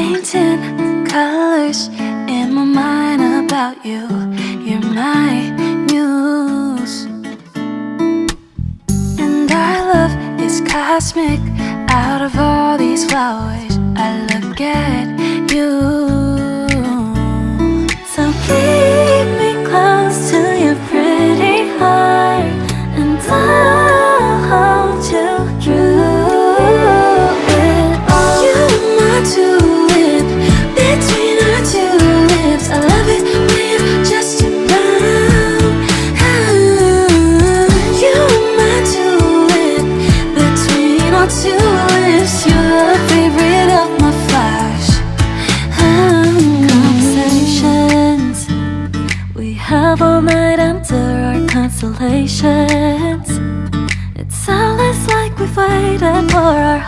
painting colors in my mind about you. You're my muse, and our love is cosmic. Out of all these flowers, I look at you. So keep me close to your pretty heart, and I'll hold you through it all. You're my tulip, between our two lips. I love it when you're just around. You're my tulip, between our two lips. You're a favorite of my flowers. Conversations we have all night under our constellations. It sounds like we've waited for our